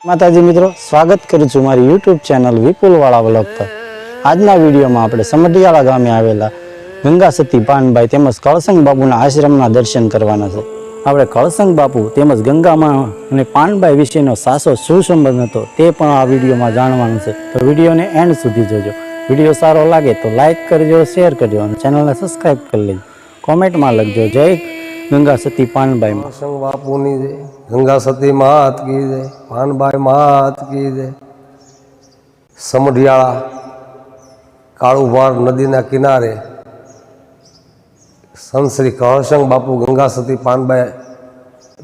માતાજી મિત્રો, સ્વાગત કરું છું મારી યુટ્યુબ ચેનલ વિપુલવાળા વ્લોગ પર। આજના વિડીયોમાં આપણે સમઢિયાળા ગામે આવેલા ગંગા સતી પાનબાઈ તેમજ કળસંગ બાપુના આશ્રમના દર્શન કરવાના છે। આપણે કળસંગ બાપુ તેમજ ગંગામાં અને પાનબાઈ વિશેનો સાસો શું સંબંધ હતો તે પણ આ વિડીયોમાં જાણવાનું છે, તો વિડીયોને એન્ડ સુધી જોજો। વિડીયો સારો લાગે તો લાઈક કરજો, શેર કરજો અને ચેનલને સબસ્ક્રાઈબ કરી લેજો। કોમેન્ટમાં લખજો જય गंगा सती पानबाई संग बापूनी जय, गंगा सती मात की जय, पानबाई मात की जय। समढियाळा काळुभार नदीना किनारे संत श्री कळसंग बापू गंगा सती पानबाई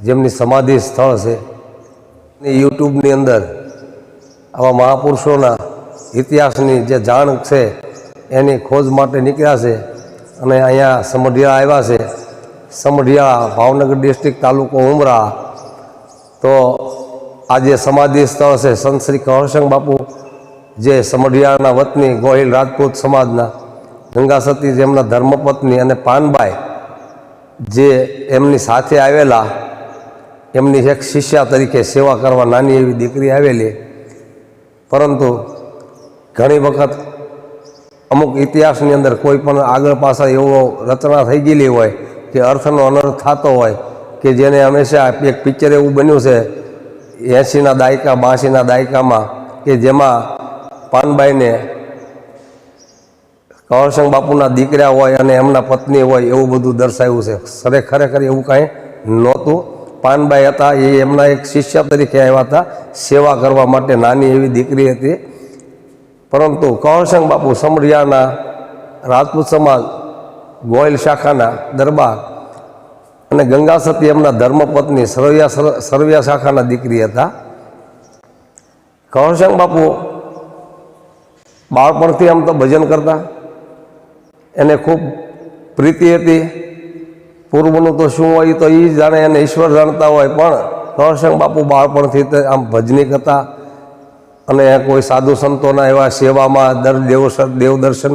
जेमनी समाधि स्थल है। यूट्यूबनी अंदर आवा महापुरुषोना इतिहासनी जे जाण छे एनी खोज माटे निकळ्या छे अने अहींया समढियाळा आव्या छे। समढियाळा भावनगर डिस्ट्रिक्ट तालुको उमरा। तो आज समाधि स्थल है संत श्री कळसंग बापू जे समढियाळाना वतनी गोहिल राजपूत समाजना गंगा सती जेमना धर्मपत्नी अने पानबाई जे एमनी साथे आवेला एमनी एक शिष्या तरीके सेवा करवा नानी एवी दीकरी आवेली, परंतु घणी वखत अमुक इतिहासनी अंदर कोई पण आगळ पाछळ एवो रचना थई गेली होय कि अर्थनो अनर्थ थतो होय कि जेने हमेशा एक पिक्चर एवं बन्युं छे 80ना दायका 82ना दायकामां कि जेमां पानबाई ने कळसंग बापूना दीकरा होय अने एमना पत्नी होय एवुं बधुं दर्शाव्युं छे। खरेखर एवुं कांई नहोतुं। पानबाई हता ए एमना एक शिष्य तरीके आव्या हता सेवा करवा माटे, नानी एवी दीकरी हती। परंतु कळसंग बापू समढियाळाना राजपूत समाज गोयल शाखाना दरबार अने गंगा सती एमना धर्मपत्नी सरविया शाखाना दीकरी हता। कळसंग बापू बाळपणथी आम तो भजन करता, एने खूब प्रीति हती। पूर्वनुं तो शुं होय तो ई जाणे अने ईश्वर जाणता होय, पण कळसंग बापू बाळपणथी आम भजनी करता अने कोई साधु संतोना एवा सेवामां देवदर्शन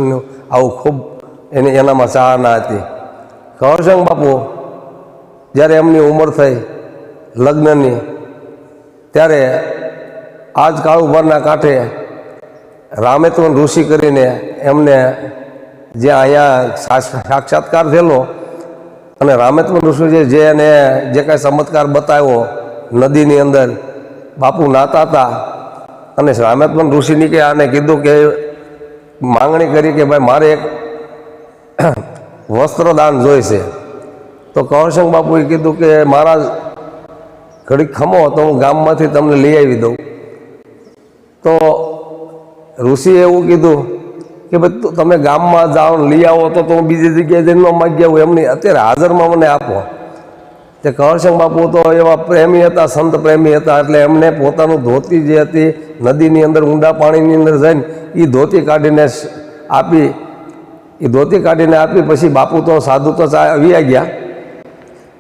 आवुं खूब एनामां चाहना हती। कळसंग बापू ज्यारे एमनी उमर थई लग्ननी त्यारे आज काळुभाરના कांठे रामेत्वन ऋषि करीने एमने जे अहींया साक्षात्कार थयेलो अने रामेत्वन ऋषि जे कांई चमत्कार बताव्यो नदीनी अंदर बापू नाता हता अने रामेत्वन ऋषि निकळ्या अने कीधुं के मांगणी करी के भाई मारे एक वस्त्रदान जोईशे। तो कळसंग बापूए कीधुं के महाराज घड़ी खमो तो हूँ गाममांथी तमने लई आवी दऊं। तो ऋषिए एवुं कीधुं के भाई तमे गाममां जाओ लई आवो तो हूँ बीजी जग्याए जईने मागी आવું, एमनी अत्यारे हाजरमां मने आपो। ते कळसंग बापू तो एवा प्रेमी हता, संत प्रेमी हता, एटले एमने पोतानुं धोती जे हती नदीनी अंदर ऊंडा पाणीनी अंदर जईने ई धोती काढीने आपी। એ ધોતી કાઢીને આપી પછી બાપુ તો સાધુ તો આવી ગયા,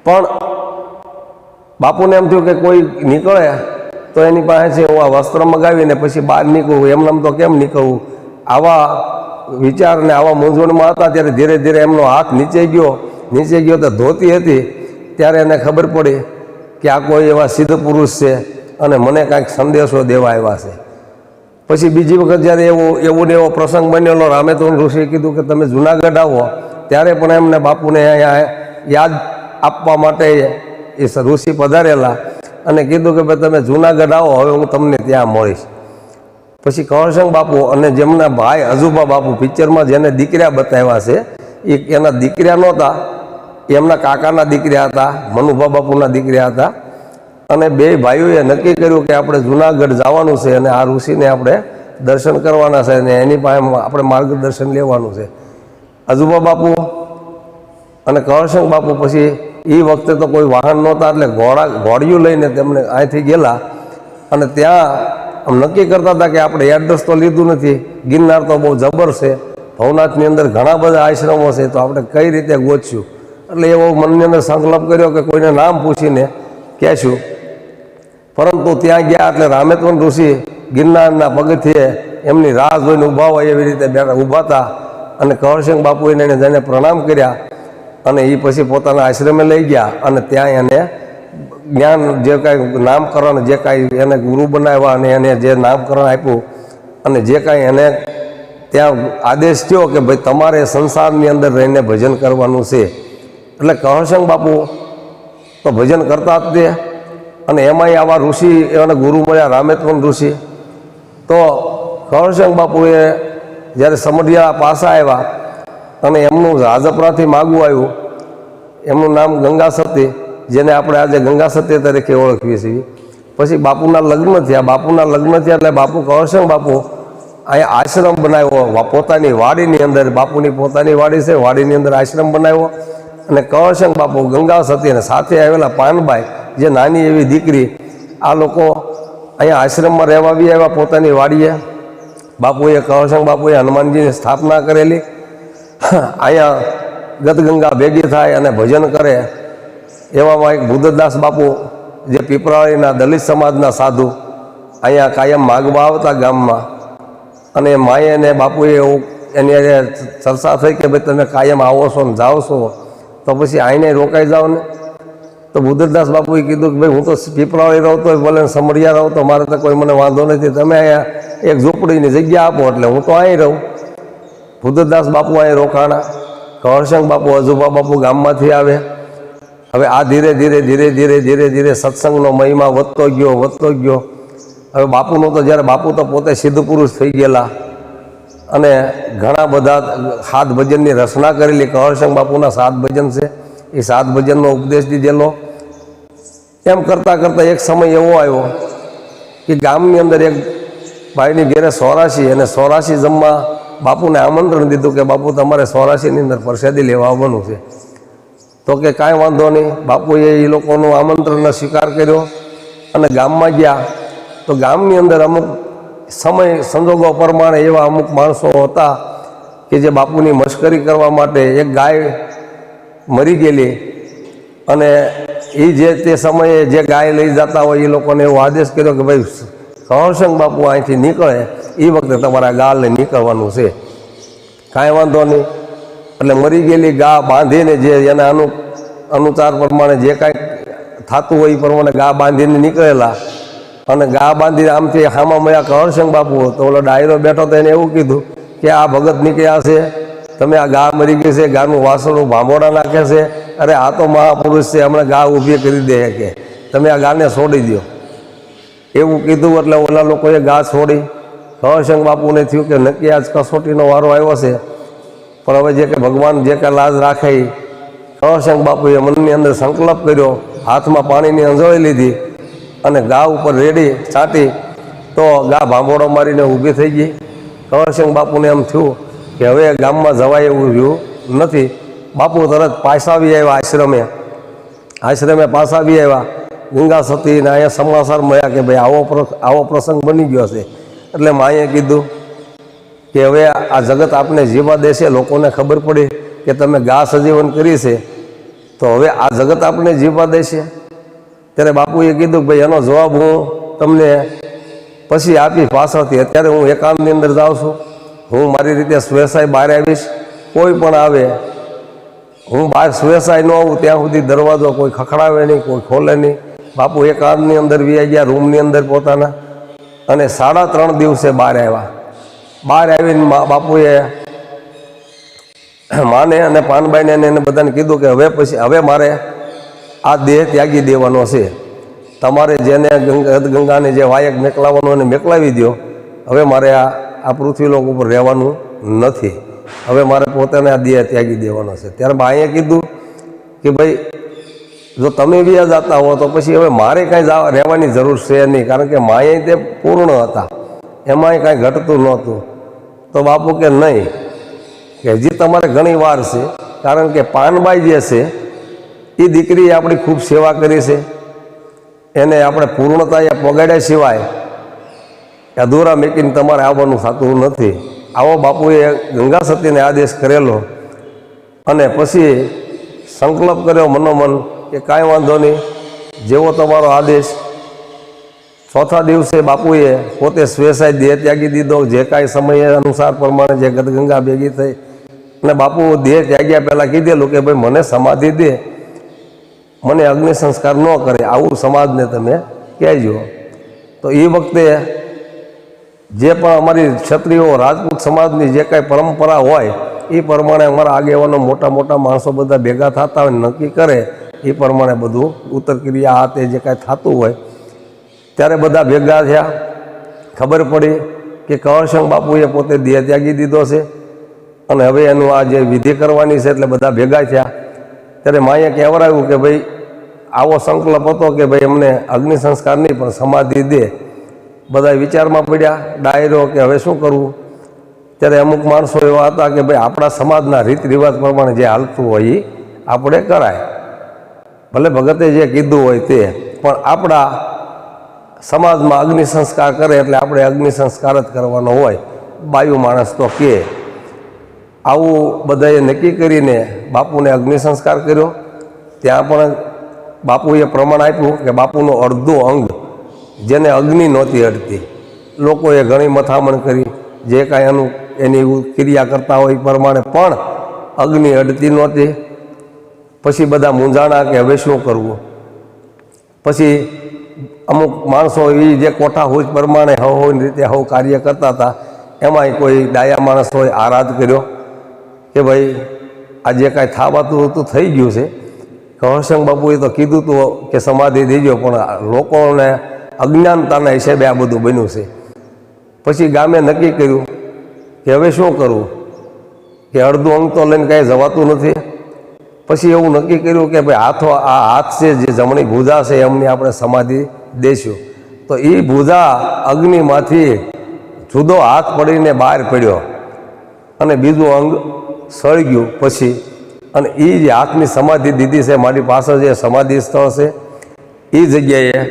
પણ બાપુને એમ થયું કે કોઈ નીકળે તો એની પાસે હું આ વસ્ત્ર મગાવીને પછી બહાર નીકળું, એમનામ તો કેમ નીકળવું, આવા વિચાર ને આવા મૂંઝવણમાં હતા। ત્યારે ધીરે ધીરે એમનો હાથ નીચે ગયો તો ધોતી હતી, ત્યારે એને ખબર પડી કે આ કોઈ એવા સિદ્ધ પુરુષ છે અને મને કાંઈક સંદેશો દેવા આવ્યા છે। પછી બીજી વખત જ્યારે એવો ને એવો પ્રસંગ બનેલો, રામેત્વન ઋષિએ કીધું કે તમે જુનાગઢ આવો, ત્યારે પણ એમને બાપુને અહીંયા યાદ આપવા માટે એ ઋષિ પધારેલા અને કીધું કે ભાઈ તમે જુનાગઢ આવો, હવે હું તમને ત્યાં મળીશ। પછી કળસંગ બાપુ અને જેમના ભાઈ અજુબા બાપુ પિક્ચરમાં જેને દીકરા બતાવ્યા છે એ એના દીકરા નહોતા, એમના કાકાના દીકરા હતા, મનુભા બાપુના દીકરા હતા। અને બે ભાઈઓએ નક્કી કર્યું કે આપણે જુનાગઢ જવાનું છે અને આ ઋષિને આપણે દર્શન કરવાના છે અને એની પાસે આપણે માર્ગદર્શન લેવાનું છે। અજુબા બાપુ અને કળસંગ બાપુ પછી એ વખતે તો કોઈ વાહન નહોતા, એટલે ઘોડિયું લઈને તેમને અહીંથી ગયેલા અને ત્યાં આમ નક્કી કરતા હતા કે આપણે એડ્રેસ તો લીધું નથી, ગિરનાર તો બહુ જબર છે, ભવનાથની અંદર ઘણા બધા આશ્રમો છે, તો આપણે કઈ રીતે ગોતશું। એટલે એવો મનની અંદર સંકલ્પ કર્યો કે કોઈને નામ પૂછીને કહેશું। परंतु त्या गया एटले रामेत्वन ऋषि गिरनारना पगथिए एमनी राह जोईने ऊभा होय एवी रीते ऊभा था अने कळसंग बापुए जने प्रणाम कर्या અને એ પછી પોતાના આશ્રમે લઈ ગયા અને ત્યાં એને જ્ઞાન જે કાંઈ નામકરણ જે કાંઈ એને ગુરુ બનાવ્યા અને એને જે નામકરણ આપ્યું અને જે કાંઈ એને ત્યાં આદેશ થયો કે ભાઈ તમારે સંસારની અંદર રહીને ભજન કરવાનું છે, એટલે કહરસંગ બાપુ તો ભજન કરતા જ તે, અને એમાંય આવા ઋષિ એને ગુરુ મળ્યા રામેત્વન ઋષિ. તો કહરસંગ બાપુએ જ્યારે સમઢિયાળા પાસા આવ્યા અને એમનું રાજપરાથી માગવું આવ્યું, એમનું નામ ગંગા સતી, જેને આપણે આજે ગંગા સતી તરીકે ઓળખીએ છીએ. પછી બાપુના લગ્ન થયા. બાપુના લગ્ન થયા એટલે બાપુ કહરસંગ બાપુ અહીંયા આશ્રમ બનાવ્યો પોતાની વાડીની અંદર. બાપુની પોતાની વાડી છે, વાડીની અંદર આશ્રમ બનાવ્યો. અને કહરસંગ બાપુ, ગંગા સતી અને સાથે આવેલા પાનબાઈ જે નાની એવી દીકરી, આ લોકો અહીંયા આશ્રમમાં રહેવા બી આવ્યા પોતાની વાડીએ. બાપુએ કહરસંગ બાપુએ હનુમાનજીની સ્થાપના કરેલી. અહીંયા ગદગંગા ભેગી થાય અને ભજન કરે. એવામાં એક ભૂદરદાસ બાપુ જે પીપરાળીના દલિત સમાજના સાધુ અહીંયા કાયમ માગવા આવતા ગામમાં, અને માએ ને બાપુએ એવું એની ચર્ચા થઈ કે ભાઈ તમે કાયમ આવો છો ને જાઓ છો, તો પછી આઈને રોકાઈ જાઓ ને. તો ભૂદરદાસ બાપુએ કીધું કે ભાઈ હું તો પીપરાળી રહું તો ભલે સમઢિયા રહું તો મારે તો કોઈ મને વાંધો નથી, તમે અહીંયા એક ઝૂંપડીની જગ્યા આપો એટલે હું તો અહીં રહું. ભૂદરદાસ બાપુ અહીં રોકાણા. કહરસંગ બાપુ, અજુબા બાપુ ગામમાંથી આવે. હવે આ ધીરે ધીરે ધીરે ધીરે ધીરે ધીરે સત્સંગનો મહિમા વધતો ગયો વધતો ગયો. હવે બાપુનો તો જ્યારે બાપુ તો પોતે સિદ્ધ પુરુષ થઈ ગયેલા અને ઘણા બધા 7 ભજનની રચના કરેલી. કહરસંગ બાપુના 7 ભજન છે, એ 7 ભજનનો ઉપદેશ દીધેલો. એમ કરતાં કરતાં એક સમય એવો આવ્યો કે ગામની અંદર એક ભાઈની ઘેરે 84 અને 84 જમવા બાપુને આમંત્રણ દીધું કે બાપુ તમારે 84ની અંદર પ્રસાદી લેવા આવવાનું છે. તો કે કાંઈ વાંધો નહીં. બાપુએ એ લોકોનું આમંત્રણનો સ્વીકાર કર્યો અને ગામમાં ગયા. તો ગામની અંદર અમુક સમય સંજોગો પ્રમાણે એવા અમુક માણસો હતા કે જે બાપુની મશ્કરી કરવા માટે, એક ગાય મરી ગયેલી અને એ જે તે સમયે જે ગાય લઈ જતા હોય એ લોકોને એવો આદેશ કર્યો કે ભાઈ કહરસંગ બાપુ અહીંથી નીકળે એ વખતે તમારા ગાલને નીકળવાનું છે. કાંઈ વાંધો નહીં. એટલે મરી ગયેલી ગા બાંધીને જે એના અનુસાર પ્રમાણે જે કાંઈ થતું હોય એ પ્રમાણે ગા બાંધીને નીકળેલા. અને ગા બાંધીને આમથી હામા મળ્યા કહરસંગ બાપુ. તો ઓલો ડાયરો બેઠો તો એને એવું કીધું કે આ ભગત નીકળ્યા છે, તમે આ ગા મરી ગઈ છે, ગાનું વાસણું ભાંભોડા નાખે છે, અરે આ તો મહાપુરુષ છે, હમણાં ગા ઊભી કરી દે કે તમે આ ગાને છોડી દો. એવું કીધું એટલે ઓલા લોકોએ ગા છોડી. કહરસંગ બાપુને થયું કે નક્કી આજ કસોટીનો વારો આવ્યો છે, પણ હવે જે કે ભગવાન જે કાંઈ લાજ રાખે. કહરસંગ બાપુએ મનની અંદર સંકલ્પ કર્યો, હાથમાં પાણીની અંજળી લીધી અને ગા ઉપર રેડી છાંટી. તો ગા ભાંભોડો મારીને ઊભી થઈ ગઈ. કહરસંગ બાપુને એમ થયું કે હવે ગામમાં જવાય એવું રહ્યું નથી. બાપુ તરત પાછા આવી આવ્યા આશ્રમે પાછા આવી આવ્યા. ગંગા સતીને અહીંયા સમાચાર મળ્યા કે ભાઈ આવો પ્રસંગ બની ગયો છે. એટલે માએ કીધું કે હવે આ જગત આપને જીવવા દેશે, લોકોને ખબર પડી કે તમે ગા સજીવન કરી છે, તો હવે આ જગત આપને જીવવા દેશે. ત્યારે બાપુએ કીધું કે ભાઈ એનો જવાબ હું તમને પછી આપી પાછળથી. અત્યારે હું એકાંતની અંદર જાઉં છું, હું મારી રીતે સ્વેસાય બહાર આવીશ. કોઈ પણ આવે, હું બહાર સ્વેસાય ન આવું ત્યાં સુધી દરવાજો કોઈ ખખડાવે નહીં, કોઈ ખોલે નહીં. બાપુ એકાંતની અંદર વી ગયા રૂમની અંદર પોતાના, અને 3.5 દિવસે બહાર આવ્યા. બહાર આવીને બાપુએ માને અને પાનબાઈને એને બધાને કીધું કે હવે મારે આ દેહ ત્યાગી દેવાનો છે. તમારે જેને ગંગાને જે વાયક મેકલાવવાનું એને મેકલાવી દો. હવે મારે આ પૃથ્વીલોક ઉપર રહેવાનું નથી. હવે મારે પોતાને આ દેહ ત્યાગી દેવાનો છે. ત્યારે માએ કીધું કે ભાઈ જો તમે વ્યા જતા હો તો પછી હવે મારે કાંઈ રહેવાની જરૂર છે નહીં, કારણ કે માએ તે પૂર્ણ હતા, એમાંય કાંઈ ઘટતું નહોતું. તો બાપુ કે નહીં, કે હજી તમારે ઘણી વાર છે, કારણ કે પાનબાઈ જે છે એ દીકરીએ આપણી ખૂબ સેવા કરી છે. એને આપણે પૂર્ણતાએ પગાડ્યા સિવાય અધૂરા મેકીને તમારે આવવાનું થતું નથી. આવો બાપુએ ગંગા સતીને આદેશ કરેલો. અને પછી સંકલ્પ કર્યો મનોમન કે કાંઈ વાંધો નહીં, જેવો તમારો આદેશ. 4થા દિવસે બાપુએ પોતે સ્વેસાય દેહ ત્યાગી દીધો. જે કાંઈ સમય અનુસાર પ્રમાણે જે ગદગંગા ભેગી થઈ, અને બાપુ દેહ ત્યાગ્યા પહેલાં કીધેલું કે ભાઈ મને સમાધિ દે. મને અગ્નિ સંસ્કાર ન કરે, આવું સમાજને તમે કહેજો. તો એ વખતે જે પણ અમારી ક્ષત્રિયો રાજપૂત સમાજની જે કાંઈ પરંપરા હોય એ પ્રમાણે અમારા આગેવાનો મોટા મોટા માણસો બધા ભેગા થતા હોય, નક્કી કરે એ પ્રમાણે બધું ઉત્તર ક્રિયા આ તે જે કાંઈ થતું હોય. ત્યારે બધા ભેગા થયા. ખબર પડી કે કંવરસંગ બાપુએ પોતે દેહ ત્યાગી દીધો છે અને હવે એનું આ જે વિધિ કરવાની છે, એટલે બધા ભેગા થયા. ત્યારે માએ કહેવરાયું કે ભાઈ આવો સંકલ્પ હતો કે ભાઈ અમને અગ્નિ સંસ્કાર નહીં પણ સમાધિ દે. બધા વિચારમાં પડ્યા, ડાયરો કે હવે શું કરવું. ત્યારે અમુક માણસો એવા હતા કે ભાઈ આપણા સમાજના રીત રિવાજ પ્રમાણે જે હાલતું હોય એ આપણે કરાય, ભલે ભગતે જે કીધું હોય તે, પણ આપણા સમાજમાં અગ્નિ સંસ્કાર કરે એટલે આપણે અગ્નિ સંસ્કાર જ કરવાનો હોય, બાયુ માણસ તો કે. આવું બધાએ નક્કી કરીને બાપુને અગ્નિ સંસ્કાર કર્યો. ત્યાં પણ બાપુએ પ્રમાણ આપ્યું કે બાપુનું અડધું અંગ જેને અગ્નિ નહોતી અડતી, લોકોએ ઘણી મથામણ કરી, જે કાંઈ એની ક્રિયા કરતા હોય એ પ્રમાણે પણ અગ્નિ અડતી નહોતી. પછી બધા મૂંઝાણા કે હવે શું કરવું. પછી અમુક માણસો એ જે કોઠા હોય પ્રમાણે હોય રીતે હવ કાર્ય કરતા હતા, એમાંય કોઈ ડાયા માણસ હોય આરાધ કર્યો કે ભાઈ આ જે કાંઈ થવાતું હતું થઈ ગયું છે. કંવરસંગ બાપુએ તો કીધું હતું કે સમાધિ દેજો, પણ લોકોને અજ્ઞાનતાના હિસાબે આ બધું બન્યું છે. પછી ગામે નક્કી કર્યું કે હવે શું કરવું, કે અડધું અંગ તો લઈને કાંઈ જવાતું નથી. પછી એવું નક્કી કર્યું કે ભાઈ આ હાથ છે જે જમણી ભૂજા છે એમની આપણે સમાધિ દઈશું. તો એ ભૂજા અગ્નિમાંથી જુદો હાથ પડીને બહાર પડ્યો અને બીજું અંગ સળગ્યું. પછી અને એ જે હાથની સમાધિ દીધી છે, મારી પાસે જે સમાધિ સ્થળ છે એ જગ્યાએ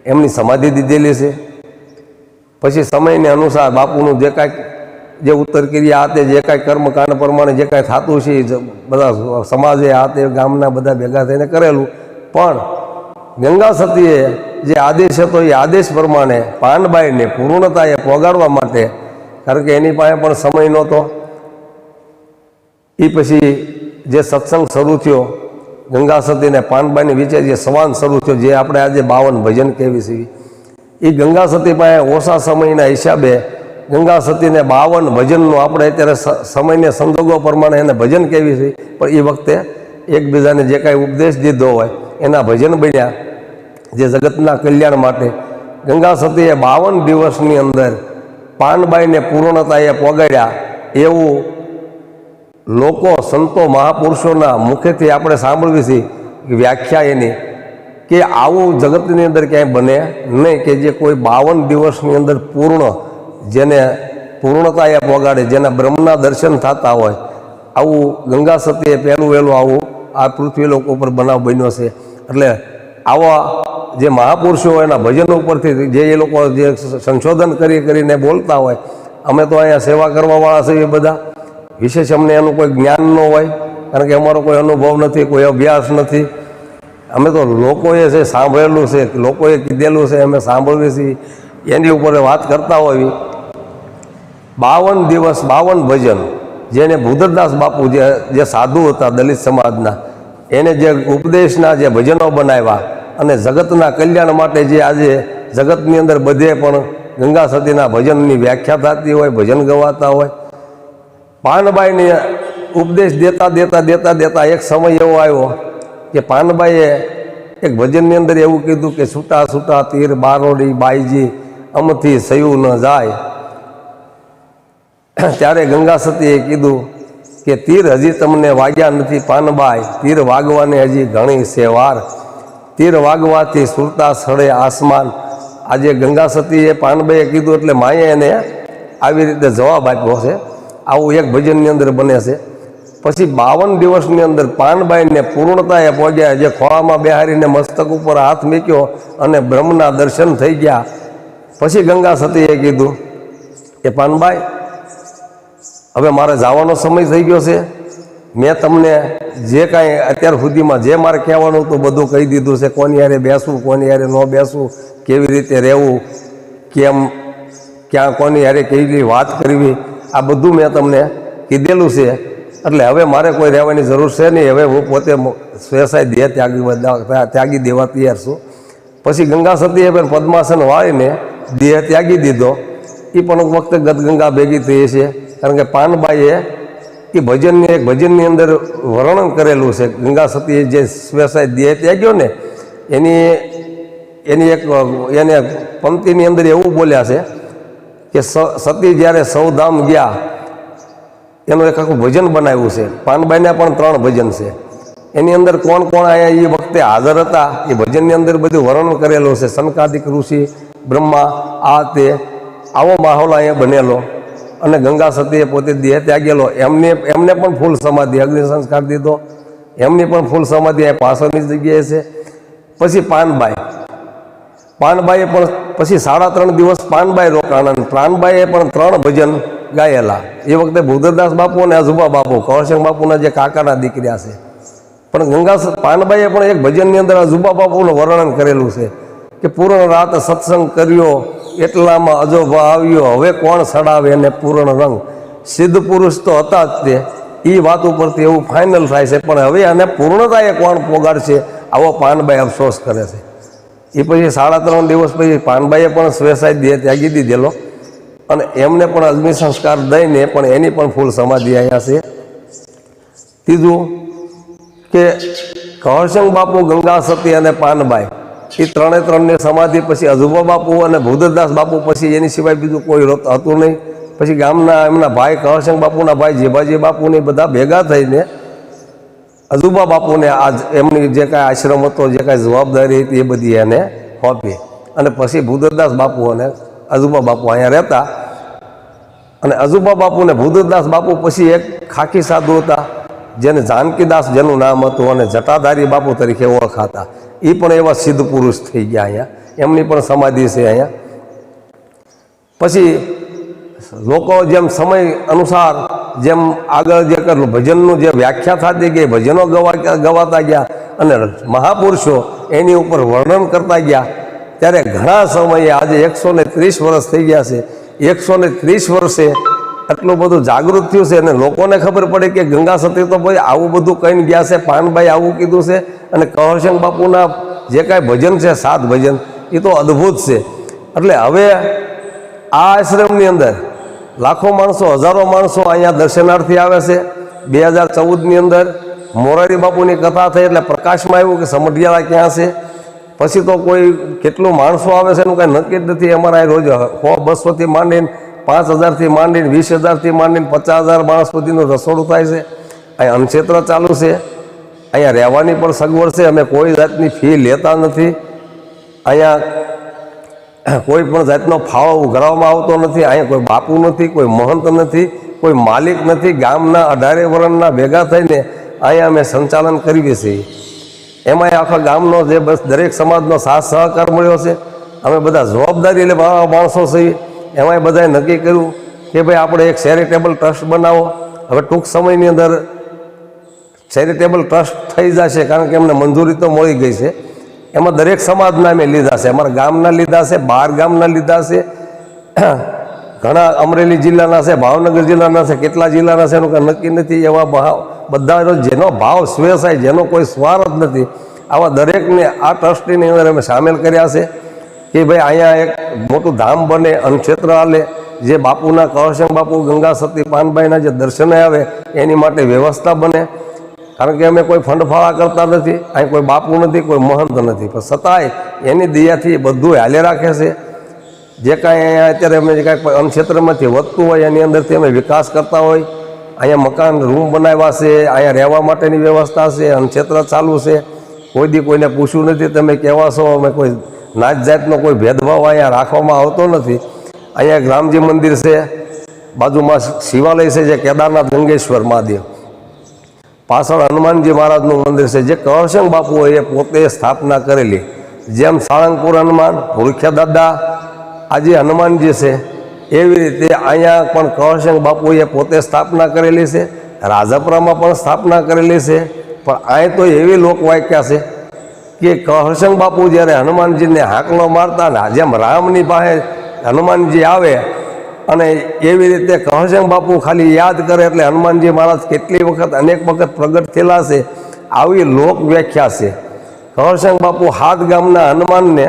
એમની સમાધિ દીધેલી છે. પછી સમયને અનુસાર બાપુનું જે કાંઈક જે ઉત્તર ક્રિયા આ તે જે કાંઈ કર્મકાંડ પ્રમાણે જે કાંઈ થતું છે એ બધા સમાજે આ તે ગામના બધા ભેગા થઈને કરેલું. પણ ગંગા સતીએ જે આદેશ હતો એ આદેશ પ્રમાણે પાનબાઈને પૂર્ણતાએ પહોંચાડવા માટે, કારણ કે એની પાસે પણ સમય નહોતો, એ પછી જે સત્સંગ શરૂ થયો ગંગા સતીને પાનબાઈની વિશે જે સંવાદ શરૂ થયો, જે આપણે આજે 52 ભજન કહેવી છે, એ ગંગા સતી પાસે ઓછા સમયના હિસાબે ગંગા સતીને 52 ભજનનું આપણે અત્યારે સમયને સંજોગો પ્રમાણે એને ભજન કહેવી છે, પણ એ વખતે એકબીજાને જે કાંઈ ઉપદેશ દીધો હોય એના ભજન બન્યા જે જગતના કલ્યાણ માટે. ગંગા સતીએ 52 દિવસની અંદર પાનબાઈને પૂર્ણતાએ પહોંચાડ્યા એવું લોકો સંતો મહાપુરુષોના મુખેથી આપણે સાંભળવી છે વ્યાખ્યા એની, કે આવું જગતની અંદર ક્યાંય બને નહીં કે જે કોઈ 52 દિવસની અંદર પૂર્ણ, જેને પૂર્ણતાએ પહોંચાડે, જેના બ્રહ્મના દર્શન થતા હોય, આવું ગંગા સતીએ પહેલું વહેલું આવું આ પૃથ્વી લોક ઉપર બનાવ બન્યો છે. એટલે આવા જે મહાપુરુષો એના ભજનો ઉપરથી જે એ લોકો જે સંશોધન કરીને બોલતા હોય, અમે તો અહીંયા સેવા કરવાવાળા છીએ બધા, વિશેષ અમને એનું કોઈ જ્ઞાન ન હોય, કારણ કે અમારો કોઈ અનુભવ નથી, કોઈ અભ્યાસ નથી. અમે તો લોકોએ છે સાંભળેલું છે, લોકોએ કીધેલું છે, અમે સાંભળવી છીએ, એની ઉપર વાત કરતા હોય. 52 દિવસ 52 ભજન, જેને ભૂદરદાસ બાપુ જે સાધુ હતા દલિત સમાજના, એને જે ઉપદેશના જે ભજનો બનાવ્યા અને જગતના કલ્યાણ માટે જે આજે જગતની અંદર બધે પણ ગંગા સતીના ભજનની વ્યાખ્યા થતી હોય, ભજન ગવાતા હોય. પાનબાઈને ઉપદેશ દેતા એક સમય એવો આવ્યો કે પાનબાઈએ એક ભજનની અંદર એવું કીધું કે છૂટા છૂટા તીર બારોડી બાઈજી અમથી સયું ન જાય. ત્યારે ગંગા સતીએ કીધું કે તીર હજી તમને વાગ્યા નથી પાનબાઈ, તીર વાગવાને હજી ઘણી છે વાર, તીર વાગવાથી સુરતા સડે આસમાન. આજે ગંગા સતીએ પાનબાઈએ કીધું એટલે માએ એને આવી રીતે જવાબ આપ્યો છે. આવું એક ભજનની અંદર બને છે. પછી 52 દિવસની અંદર પાનબાઈને પૂર્ણતાએ પહોંચ્યા, જે ખોળામાં બેહારીને મસ્તક ઉપર હાથ મૂક્યો અને બ્રહ્મના દર્શન થઈ ગયા. પછી ગંગા સતીએ કીધું કે પાનબાઈ હવે મારે જવાનો સમય થઈ ગયો છે, મેં તમને જે કાંઈ અત્યાર સુધીમાં જે મારે કહેવાનું હતું બધું કહી દીધું છે. કોની હારે બેસવું, કોની હારે ન બેસવું, કેવી રીતે રહેવું, કેમ ક્યાં કોની હારે કેવી વાત કરવી, આ બધું મેં તમને કીધેલું છે. એટલે હવે મારે કોઈ રહેવાની જરૂર છે નહીં, હવે હું પોતે સ્વેસાય દેહ ત્યાગી દેવા તૈયાર છું. પછી ગંગા સતીએ પણ પદ્માસન વાળીને દેહ ત્યાગી દીધો. એ પણ વખતે ગદગંગા ભેગી થઈ છે, કારણ કે પાનબાઈએ એ ભજનની અંદર વર્ણન કરેલું છે. ગંગા સતીએ જે સ્વેસાય દેહ ત્યાગ્યો ને એની એને પંક્તિની અંદર એવું બોલ્યા છે કે સતી જ્યારે સૌધામ ગયા એનું એક આખું ભજન બનાવ્યું છે. પાનબાઈના પણ 3 ભજન છે. એની અંદર કોણ કોણ અહીંયા એ વખતે હાજર હતા એ ભજનની અંદર બધું વર્ણન કરેલું છે. સનકાદિક ઋષિ, બ્રહ્મા, આ તે આવો માહોલ અહીંયા બનેલો. અને ગંગા સતીએ પોતે દેહ ત્યાગેલો. એમને પણ ફૂલ સમાધિ, અગ્નિ સંસ્કાર દીધો, એમની પણ ફૂલ સમાધિ અહીંયા પાછળની જગ્યાએ છે. પછી પાનબાઈએ પણ પછી 3.5 દિવસ પાનબાઈ રોકાણા. પાનબાઈએ પણ 3 ભજન ગાયેલા. એ વખતે ભૂદરદાસ બાપુ અને અજુબા બાપુ કૌરશંગ બાપુના જે કાકાના દીકરા છે. પણ પાનબાઈએ પણ એક ભજનની અંદર અજુબા બાપુનું વર્ણન કરેલું છે કે પૂર્ણ રાત સત્સંગ કર્યો એટલામાં અજોબા આવ્યો, હવે કોણ સડાવે એને પૂર્ણ રંગ. સિદ્ધ પુરુષ તો હતા જ તે. એ વાત ઉપરથી એવું ફાઇનલ થાય છે, પણ હવે આને પૂર્ણતાએ કોણ પોગાડશે આવો પાનબાઈ અફસોસ કરે છે. એ પછી 3.5 દિવસ પછી પાનબાઈએ પણ સ્વેસાય દેહ ત્યાગી દીધેલો અને એમને પણ અગ્નિ સંસ્કાર દઈને પણ એની પણ ફૂલ સમાધિ અહીંયા છે. ત્રીજું કે કૌરશંગ બાપુ, ગંગા સતી અને પાનબાઈ એ 3ની સમાધિ પછી અજુબા બાપુ અને ભૂદરદાસ બાપુ પછી એની સિવાય બીજું કોઈ હતું નહીં. પછી ગામના એમના ભાઈ કૌરશંગ બાપુના ભાઈ જેબાજી બાપુને બધા ભેગા થઈને અજુબા બાપુને આજ એમની જે કાંઈ આશ્રમ હતો, જે કાંઈ જવાબદારી હતી એ બધી એને સોંપી. અને પછી ભૂદરદાસ બાપુ અને અજુબા બાપુ અહીંયા રહેતા. અને અજુબા બાપુ ને ભૂદરદાસ બાપુ પછી એક ખાખી સાધુ હતા જેને જાનકીદાસ જેનું નામ હતું અને જટાધારી બાપુ તરીકે ઓળખાતા. એ પણ એવા સિદ્ધ પુરુષ થઈ ગયા અહીંયા. એમની પણ સમાધિ છે અહીંયા. પછી લોકો જેમ સમય અનુસાર જેમ આગળ જે ભજનનું જે વ્યાખ્યા થતી ગઈ, ભજનો ગવાતા ગયા અને મહાપુરુષો એની ઉપર વર્ણન કરતા ગયા, ત્યારે ઘણા સમયે આજે 130 વર્ષ થઈ ગયા છે. 130 વર્ષે આટલું બધું જાગૃત થયું છે અને લોકોને ખબર પડે કે ગંગા સતી તો ભાઈ આવું બધું કહીને ગયા છે, પાનબાઈ આવું કીધું છે. અને કૌરશંગ બાપુના જે કાંઈ ભજન છે 7 ભજન એ તો અદ્ભુત છે. એટલે હવે આ આશ્રમની અંદર લાખો માણસો, હજારો માણસો અહીંયા દર્શનાર્થી આવે છે. 2014ની અંદર મોરારી બાપુની કથા થઈ એટલે પ્રકાશમાં આવ્યું કે સમઢિયાળા ક્યાં છે. પછી તો કોઈ કેટલું માણસો આવે છે એનું કાંઈ નક્કી જ નથી. અમારા રોજ 100-200થી માંડીને 5000થી માંડીને 20000થી માંડીને 50000 માણસ સુધીનું રસોડું થાય છે. અહીંયા અન્નક્ષેત્ર ચાલુ છે. અહીંયા રહેવાની પણ સગવડ છે. અમે કોઈ જાતની ફી લેતા નથી. અહીંયા કોઈ પણ જાતનો ફાળો ઉઘરાવવામાં આવતો નથી. અહીંયા કોઈ બાપુ નથી, કોઈ મહંત નથી, કોઈ માલિક નથી. ગામના 18 વર્ણના ભેગા થઈને અહીંયા અમે સંચાલન કરીએ છીએ. એમાંય આખા ગામનો જે બસ દરેક સમાજનો સાથ સહકાર મળ્યો છે. અમે બધા જવાબદારી લેવા માણસો છીએ. એમાંય બધાએ નક્કી કર્યું કે ભાઈ આપણે એક ચેરિટેબલ ટ્રસ્ટ બનાવો. હવે ટૂંક સમયની અંદર ચેરિટેબલ ટ્રસ્ટ થઈ જશે, કારણ કે એમને મંજૂરી તો મળી ગઈ છે. એમાં દરેક સમાજના અમે લીધા છે. અમારા ગામના લીધા છે, બહાર ગામના લીધા છે, ઘણા અમરેલી જિલ્લાના છે, ભાવનગર જિલ્લાના છે, કેટલા જિલ્લાના છે એનું કંઈ નક્કી નથી. એવા બધા જેનો ભાવ સ્વેસાય, જેનો કોઈ સ્વાર્થ નથી, આવા દરેકને આ ટ્રસ્ટીની અંદર અમે સામેલ કર્યા છે કે ભાઈ અહીંયા એક મોટું ધામ બને, અન્નક્ષેત્ર હાલે, જે બાપુના કૌરશંગ બાપુ, ગંગા સતી, પાનબાઈના જે દર્શને આવે એની માટે વ્યવસ્થા બને. કારણ કે અમે કોઈ ફંડફાળા કરતા નથી. અહીં કોઈ બાપુ નથી, કોઈ મહંત નથી, પણ છતાંય એની દયાથી બધું હાલે રાખે છે. જે કાંઈ અહીંયા અત્યારે અમે જે કાંઈ અન્નક્ષેત્રમાંથી વધતું હોય એની અંદરથી અમે વિકાસ કરતા હોય. અહીંયા મકાન, રૂમ બનાવ્યા છે, અહીંયા રહેવા માટેની વ્યવસ્થા છે, અન્નક્ષેત્ર ચાલુ છે. કોઈ દી કોઈને પૂછ્યું નથી તમે કેવા છો. અમે કોઈ નાત જાતનો કોઈ ભેદભાવ અહીંયા રાખવામાં આવતો નથી. અહીંયા એક રામજી મંદિર છે, બાજુમાં શિવાલય છે જે કેદારનાથ ગંગેશ્વર મહાદેવ, પાછળ હનુમાનજી મહારાજનું મંદિર છે જે કૌરશંગ બાપુએ પોતે સ્થાપના કરેલી. જેમ સાળંગપુર હનુમાન, ભૂરખ્યા દાદા આજે હનુમાનજી છે, એવી રીતે અહીંયા પણ કૌરશંગ બાપુએ પોતે સ્થાપના કરેલી છે. રાજપરામાં પણ સ્થાપના કરેલી છે. પણ અહીં તો એવી લોકવાયકા છે કે કૌરશંગ બાપુ જ્યારે હનુમાનજીને હાંકલો મારતા ને જેમ રામની પાસે હનુમાનજી આવે અને એવી રીતે કહરસિંહ બાપુ ખાલી યાદ કરે એટલે હનુમાનજી મહારાજ કેટલી વખત અનેક વખત પ્રગટ થયેલા છે, આવી લોક વ્યાખ્યા છે. કહરસિંહ બાપુ હાથ ગામના હનુમાનને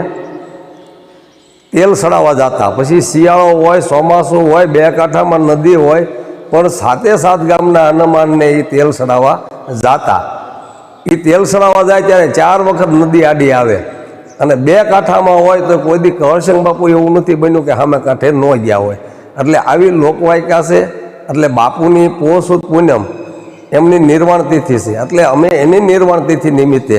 તેલ સડાવવા જતા. પછી શિયાળો હોય, ચોમાસું હોય, બે કાંઠામાં નદી હોય, પણ સાથે સાત ગામના હનુમાનને એ તેલ સડાવવા જાતા. એ તેલ સડાવવા જાય ત્યારે 4 વખત નદી આડી આવે, અને બે કાંઠામાં હોય તો કોઈ દી કહરસિંહ બાપુ એવું નથી બન્યું કે સામે કાંઠે ન ગયા હોય. એટલે આવી લોકવાયકા છે. એટલે બાપુની પોષ પૂનમ એમની નિર્વાણ તિથિ છે. એટલે અમે એની નિર્વાણ તિથિ નિમિત્તે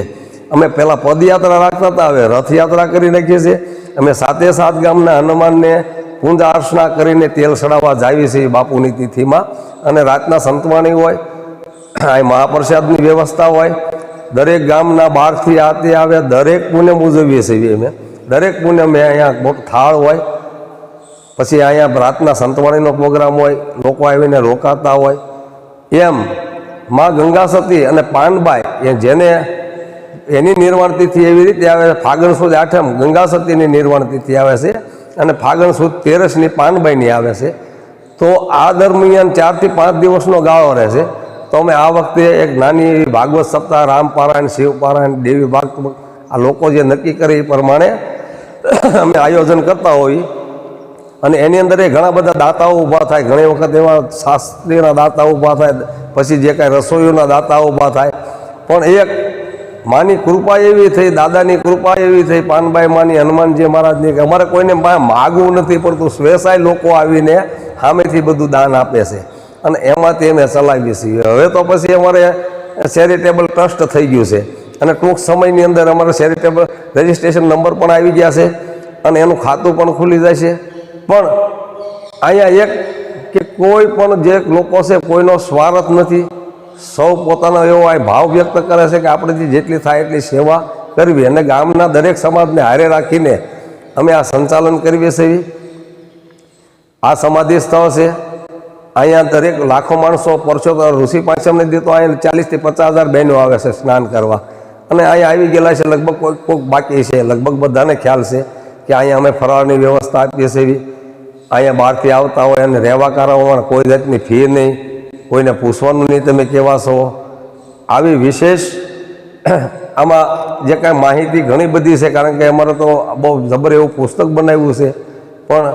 અમે પહેલાં પદયાત્રા રાખતા હતા, હવે રથયાત્રા કરી નાખીએ છીએ. અમે સાતે સાત ગામના હનુમાનને પૂજા અર્ચના કરીને તેલ સડાવવા જાવીએ છીએ બાપુની તિથિમાં. અને રાતના સંતવાણી હોય, અહીં મહાપ્રસાદની વ્યવસ્થા હોય, દરેક ગામના બહારથી આતે આવે, દરેક પૂનમ ઉજવીએ છીએ અમે. દરેક પૂનમે અહીંયા મોટો થાળ હોય, પછી અહીંયા રાતના સંતવાણીનો પ્રોગ્રામ હોય, લોકો આવીને રોકાતા હોય. એમ માં ગંગા સતી અને પાનબાઈ એ જેને એની નિર્વાણ તિથિ એવી રીતે આવે છે. ફાગણ સુદ 8મ ગંગા સતીની નિર્વાણ તિથિ આવે છે, અને ફાગણ સુદ 13ની પાનબાઈની આવે છે. તો આ દરમિયાન 4 થી 5 દિવસનો ગાળો રહેશે. તો અમે આ વખતે એક નાની એવી ભાગવત સપ્તાહ, રામપારાયણ, શિવપારાયણ, દેવી ભાગવત, આ લોકો જે નક્કી કરે એ પ્રમાણે અમે આયોજન કરતા હોઈએ. અને એની અંદર એ ઘણા બધા દાતાઓ ઊભા થાય. ઘણી વખત એવા શાસ્ત્રીના દાતા ઊભા થાય, પછી જે કાંઈ રસોઈઓના દાતા ઊભા થાય. પણ એક માની કૃપા એવી થઈ, દાદાની કૃપા એવી થઈ, પાનબાઈ માની, હનુમાનજી મહારાજની, કે અમારે કોઈને માગવું નથી પડતું. સ્વેસાય લોકો આવીને સામેથી બધું દાન આપે છે, અને એમાંથી અમે ચલાવીએ છીએ. હવે તો પછી અમારે ચેરિટેબલ ટ્રસ્ટ થઈ ગયું છે, અને ટૂંક સમયની અંદર અમારે ચેરિટેબલ રજિસ્ટ્રેશન નંબર પણ આવી ગયા છે, અને એનું ખાતું પણ ખુલી જાય છે. પણ અહીંયા એક કે કોઈ પણ જે લોકો છે કોઈનો સ્વાર્થ નથી. સૌ પોતાનો એવો આ ભાવ વ્યક્ત કરે છે કે આપણેથી જેટલી થાય એટલી સેવા કરવી, અને ગામના દરેક સમાજને હારે રાખીને અમે આ સંચાલન કરીએ છીએ. આ સમાધિ સ્થળ છે. અહીંયા દરેક લાખો માણસો પરસોત્તમ ઋષિ પાંચમને દીધો અહીંયા 40 થી 50,000 બહેનો આવે છે સ્નાન કરવા, અને અહીંયા આવી ગયેલા છે લગભગ કોઈક બાકી છે. લગભગ બધાને ખ્યાલ છે કે અહીંયા અમે ફરાળની વ્યવસ્થા આપીએ છીએ. અહીંયા બહારથી આવતા હોય અને રહેવા કરાવવામાં કોઈ જાતની ફી નહીં, કોઈને પૂછવાનું નહીં તમે કેવા છો. આવી વિશેષ આમાં જે કાંઈ માહિતી ઘણી બધી છે, કારણ કે અમારે તો બહુ જબર એવું પુસ્તક બનાવ્યું છે. પણ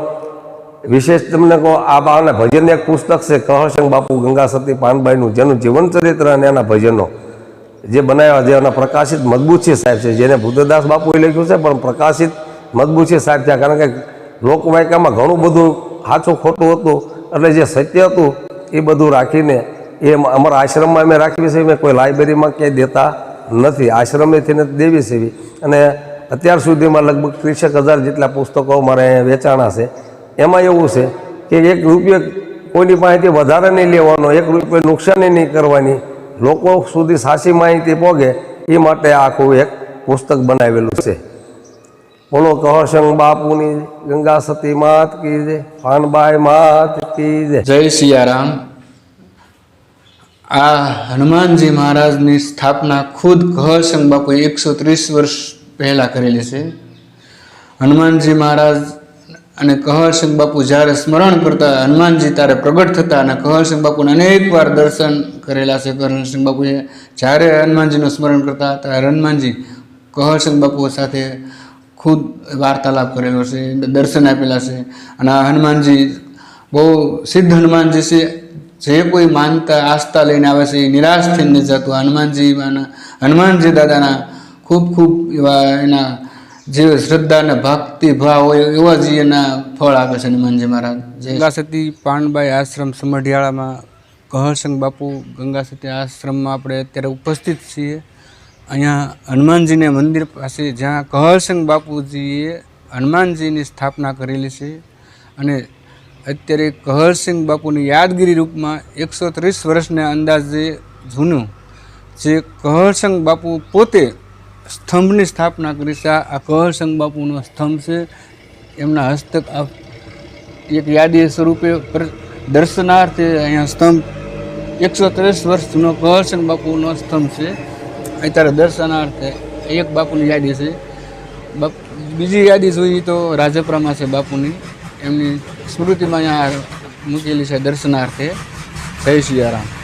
વિશેષ તમને કહો, આ ભજન એક પુસ્તક છે કહરસિંહ બાપુ ગંગા સતી પાનબાઈનું, જેનું જીવન ચરિત્ર અને એના ભજનો જે બનાવ્યા, જે એના પ્રકાશિત મજબૂતસિંહ સાહેબ છે, જેને બુદ્ધદાસ બાપુએ લખ્યું છે, પણ પ્રકાશિત મજબૂતસિંહ સાહેબ છે. કારણ કે લોકવાયકામાં ઘણું બધું સાચું ખોટું હતું, એટલે જે સત્ય હતું એ બધું રાખીને એ અમારા આશ્રમમાં અમે રાખીએ છીએ. અમે કોઈ લાઇબ્રેરીમાં ક્યાંય દેતા નથી, આશ્રમેથી નથી દેવી છે. અને અત્યાર સુધીમાં લગભગ 30,000 જેટલા પુસ્તકો અમારે વેચાણા છે. એમાં એવું છે કે 1 રૂપિયો કોઈની પાસેથી વધારે નહીં લેવાનો, 1 રૂપિયો નુકસાની નહીં કરવાની, લોકો સુધી સાચી માહિતી પહોંચે એ માટે આખું એક પુસ્તક બનાવેલું છે. બોલો કહરસિંહ બાપુની ગંગા સતી માત કી જય, પાનબાઈ માત કી જય. જય સિયારામ. આ હનુમાનજી મહારાજની સ્થાપના ખુદ કહરસિંહ બાપુએ 130 વર્ષ પહેલાં કરેલી છે. હનુમાનજી મહારાજ અને કહરસિંહ બાપુ જ્યારે સ્મરણ કરતા, હનુમાનજી ત્યારે પ્રગટ થતા, અને કહરસિંહ બાપુને અનેક વાર દર્શન કરેલા છે. કહરસિંહ બાપુએ જ્યારે હનુમાનજીનું સ્મરણ કરતા ત્યારે હનુમાનજી કહરસિંહ બાપુ સાથે ખુદ વાર્તાલાપ કરેલો છે, દર્શન આપેલા છે. અને આ હનુમાનજી બહુ સિદ્ધ હનુમાનજી છે. જે કોઈ માનતા આસ્થા લઈને આવે છે એ નિરાશ થઈને નથી જતું. હનુમાનજી દાદાના ખૂબ ખૂબ એવા એના જે શ્રદ્ધા અને ભક્તિ ભાવ હોય એવા જ એના ફળ આપે છે હનુમાનજી મહારાજ. ગંગા સતી પાનબાઈ આશ્રમ સમઢિયાળામાં કહરસિંહ બાપુ ગંગા સતી આશ્રમમાં આપણે અત્યારે ઉપસ્થિત છીએ. અહીંયા હનુમાનજીને મંદિર પાસે જ્યાં કહરસિંહ બાપુજીએ હનુમાનજીની સ્થાપના કરેલી છે. અને અત્યારે કહરસિંહ બાપુની યાદગીરી રૂપમાં 130 વર્ષને અંદાજે જૂનું જે કહરસિંહ બાપુ પોતે સ્તંભની સ્થાપના કરી છે. આ કહરસિંહ બાપુનો સ્તંભ છે. એમના હસ્તક એક યાદી સ્વરૂપે દર્શનાર્થે અહીંયા સ્તંભ 130 વર્ષ જૂનો કહરસિંહ બાપુનો સ્તંભ છે. અત્યારે દર્શનાર્થે એક બાપુની યાદી છે. બીજી યાદી જોઈએ તો રાજપરામાં છે બાપુની, એમની સ્મૃતિમાં અહીંયા મૂકેલી છે દર્શનાર્થે. જય સિયારામ.